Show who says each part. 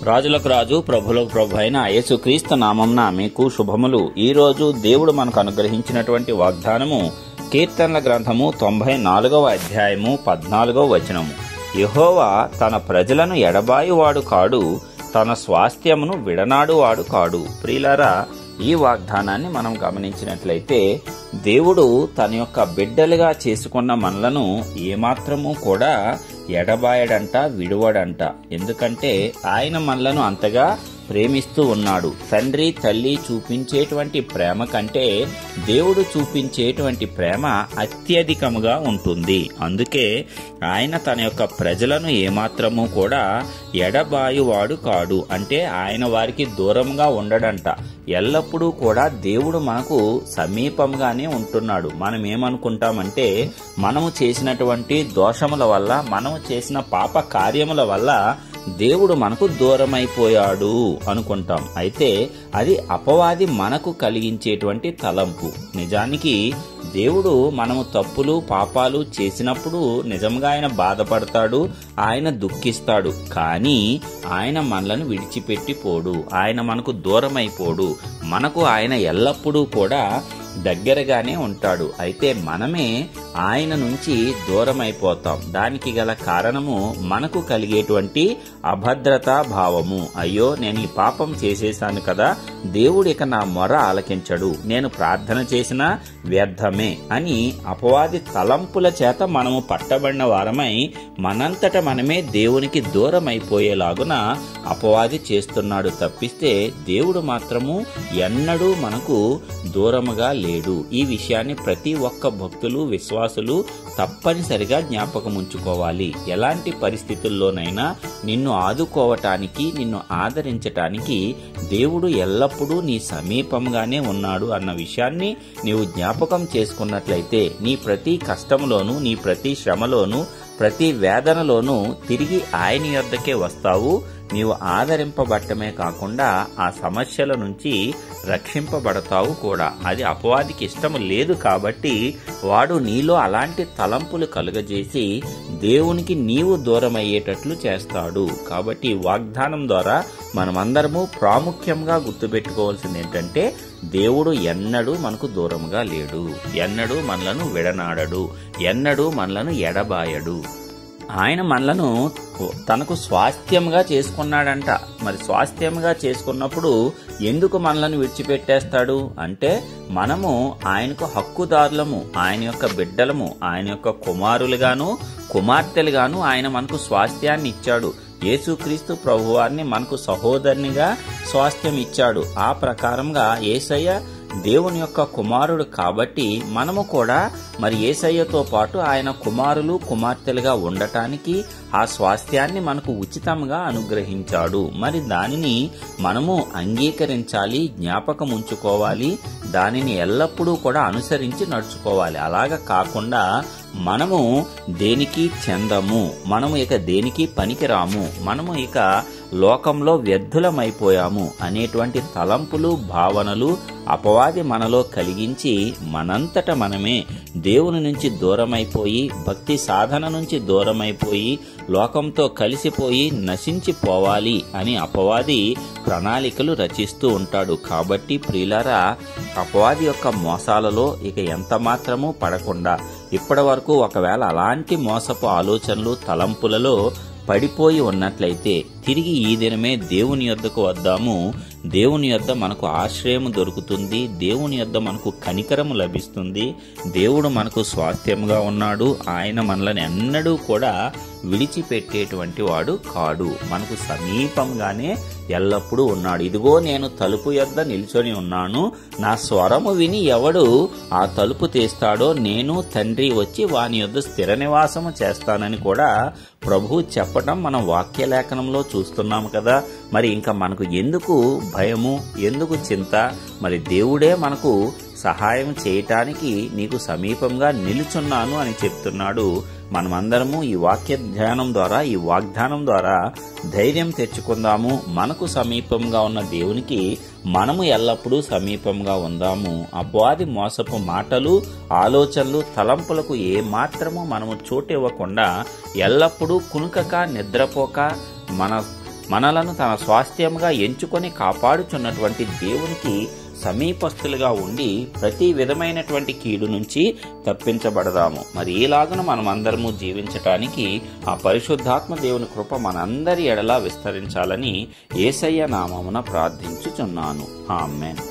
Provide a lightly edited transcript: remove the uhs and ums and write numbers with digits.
Speaker 1: రాజులకు రాజు ప్రభులకు ప్రభు అయిన యేసుక్రీస్తు నామంన మీకు శుభములు. ఈ రోజు దేవుడు మనకు అనుగ్రహించినటువంటి వాగ్దానము కీర్తనల గ్రంథము 94వ అధ్యాయము 14వ వచనము. యెహోవా తన ప్రజలను ఎడబాయువాడు కాడు, తన స్వాస్థ్యమును విడనాడువాడు కాడు. ప్రియులారా, ఈ వాగ్దానాన్ని మనం గమనించినట్లయితే దేవుడు తన యొక్క బిడ్డలుగా చేసుకున్న మనలను ఏమాత్రము కూడా ఎడబాయడంట, విడువడంట. ఎందుకంటే ఆయన మనలను అంతగా ప్రేమిస్తూ ఉన్నాడు. తండ్రి తల్లి చూపించేటువంటి ప్రేమ కంటే దేవుడు చూపించేటువంటి ప్రేమ అత్యధికముగా ఉంటుంది. అందుకే ఆయన తన యొక్క ప్రజలను ఏమాత్రము కూడా ఎడబాయువాడు కాడు. అంటే ఆయన వారికి దూరంగా ఉండడంట. ఎల్లప్పుడూ కూడా దేవుడు మనకు సమీపంగానే ఉంటున్నాడు. మనం ఏమనుకుంటామంటే మనము చేసినటువంటి దోషముల వల్ల, మనము చేసిన పాప కార్యముల వల్ల దేవుడు మనకు దూరమైపోయాడు అనుకుంటాం. అయితే అది అపవాది మనకు కలిగించేటువంటి తలంపు. నిజానికి దేవుడు మనము తప్పులు పాపాలు చేసినప్పుడు నిజంగా ఆయన బాధపడతాడు, ఆయన దుఃఖిస్తాడు. కానీ ఆయన మనలను విడిచిపెట్టి పోడు, ఆయన మనకు దూరమైపోడు. మనకు ఆయన ఎల్లప్పుడూ కూడా దగ్గరగానే ఉంటాడు. అయితే మనమే ఆయన నుంచి దూరమైపోతాం. దానికి గల కారణము మనకు కలిగేటువంటి అభద్రతా భావము. అయ్యో, నేను ఈ పాపం చేసేశాను కదా, దేవుడు ఇక నా మొర ఆలకించడు, నేను ప్రార్థన చేసినా వ్యర్థమే అని అపవాది తలంపుల చేత మనము పట్టబడిన వారమై మనంతట మనమే దేవునికి దూరం అయిపోయేలాగున అపవాది చేస్తున్నాడు తప్పిస్తే దేవుడు మాత్రము ఎన్నడూ మనకు దూరముగా లేడు. ఈ విషయాన్ని ప్రతి ఒక్క భక్తులు, విశ్వాసులు తప్పనిసరిగా జ్ఞాపకం ఉంచుకోవాలి. ఎలాంటి పరిస్థితుల్లోనైనా నిన్ను ఆదుకోవటానికి, నిన్ను ఆదరించటానికి దేవుడు ఎల్లప్పుడూ నీ సమీపంగానే ఉన్నాడు అన్న విషయాన్ని నీవు జ్ఞాపకం చేసుకున్నట్లయితే నీ ప్రతి కష్టంలోనూ, నీ ప్రతి శ్రమలోనూ, ప్రతి వేదనలోనూ తిరిగి ఆయన యొద్దకే వస్తావు. నీవు ఆదరింపబట్టమే కాకుండా ఆ సమస్యల నుంచి రక్షింపబడతావు కూడా. అది అపవాదికి ఇష్టము లేదు కాబట్టి వాడు నీలో అలాంటి తలంపులు కలుగజేసి దేవునికి నీవు దూరమయ్యేటట్లు చేస్తాడు. కాబట్టి వాగ్దానం ద్వారా మనమందరము ప్రాముఖ్యంగా గుర్తుపెట్టుకోవాల్సింది ఏంటంటే దేవుడు ఎన్నడూ మనకు దూరంగా లేడు, ఎన్నడూ మనలను విడనాడడు, ఎన్నడూ మనలను ఎడబాయడు. ఆయన మనలను తనకు స్వాస్థ్యంగా చేసుకున్నాడంట. మరి స్వాస్థ్యంగా చేసుకున్నప్పుడు ఎందుకు మనలను విడిచిపెట్టేస్తాడు అంటే మనము ఆయనకు హక్కుదారులము, ఆయన యొక్క బిడ్డలము, ఆయన యొక్క కుమారులుగాను కుమార్తెలుగాను ఆయన మనకు స్వాస్థ్యాన్ని ఇచ్చాడు. యేసుక్రీస్తు ప్రభువారిని మనకు సహోదరునిగా స్వాస్థ్యం ఇచ్చాడు. ఆ ప్రకారంగా యేసయ్య దేవుని యొక్క కుమారుడు కాబట్టి మనము కూడా మరి యేసయ్యతో పాటు ఆయన కుమారులు కుమార్తెలుగా ఉండటానికి ఆ స్వాస్థ్యాన్ని మనకు ఉచితంగా అనుగ్రహించాడు. మరి దానిని మనము అంగీకరించాలి, జ్ఞాపకం ఉంచుకోవాలి, దానిని ఎల్లప్పుడూ కూడా అనుసరించి నడుచుకోవాలి. అలాగ కాకుండా మనము దేనికి చెందము, మనము ఇక దేనికి పనికిరాము, మనము ఇక లోకంలో వ్యర్థులమైపోయాము అనేటువంటి తలంపులు, భావనలు అపవాది మనలో కలిగించి మనంతట మనమే దేవుని నుంచి దూరమైపోయి, భక్తి సాధన నుంచి దూరమైపోయి, లోకంతో కలిసిపోయి నశించిపోవాలి అని అపవాది ప్రణాళికలు రచిస్తూ ఉంటాడు. కాబట్టి ప్రియులారా, అపవాది యొక్క మోసాలలో ఇక ఎంత మాత్రమూ పడకుండా ఇప్పటి వరకు ఒకవేళ అలాంటి మోసపు ఆలోచనలు, తలంపులలో పడిపోయి ఉన్నట్లయితే తిరిగి ఈ దినమే దేవుని యొద్దకు వద్దాము. దేవుని యొద్ద మనకు ఆశ్రయం దొరుకుతుంది, దేవుని యొద్ద మనకు కనికరము లభిస్తుంది. దేవుడు మనకు స్వాస్థ్యంగా ఉన్నాడు. ఆయన మనల్ని ఎన్నడూ కూడా విడిచిపెట్టేటువంటి వాడు కాడు. మనకు సమీపంగానే ఎల్లప్పుడూ ఉన్నాడు. ఇదిగో నేను తలుపు యొద్ద నిల్చొని ఉన్నాను, నా స్వరము విని ఎవడు ఆ తలుపు తీస్తాడో నేను తండ్రి వచ్చి వాని యొద్ద స్థిర నివాసము చేస్తానని కూడా ప్రభు చెప్పటం మనం వాక్యలేఖనంలో చూస్తున్నాము కదా. మరి ఇంకా మనకు ఎందుకు భయము, ఎందుకు చింత? మరి దేవుడే మనకు సహాయం చేయటానికి నీకు సమీపంగా నిలుచున్నాను అని చెప్తున్నాడు. మనమందరము ఈ వాక్య ధ్యానం ద్వారా, ఈ వాగ్దానం ద్వారా ధైర్యం తెచ్చుకుందాము. మనకు సమీపంగా ఉన్న దేవునికి మనము ఎల్లప్పుడూ సమీపంగా ఉందాము. అపవాది మోసపు మాటలు, ఆలోచనలు, తలంపులకు ఏ మాత్రము మనము చోటివ్వకుండా ఎల్లప్పుడూ కునుకక నిద్రపోక మన మనలను తన స్వాస్థ్యముగా ఎంచుకొని కాపాడుచున్నటువంటి దేవునికి సమీపస్తులుగా ఉండి ప్రతి విధమైనటువంటి కీడు నుంచి తప్పించబడదాము. మరి ఈలాగున మనం అందరము జీవించటానికి ఆ పరిశుద్ధాత్మ దేవుని కృప మనందరి ఎడలా విస్తరించాలని యేసయ్య నామమున ప్రార్థించుచున్నాను. ఆమేన్.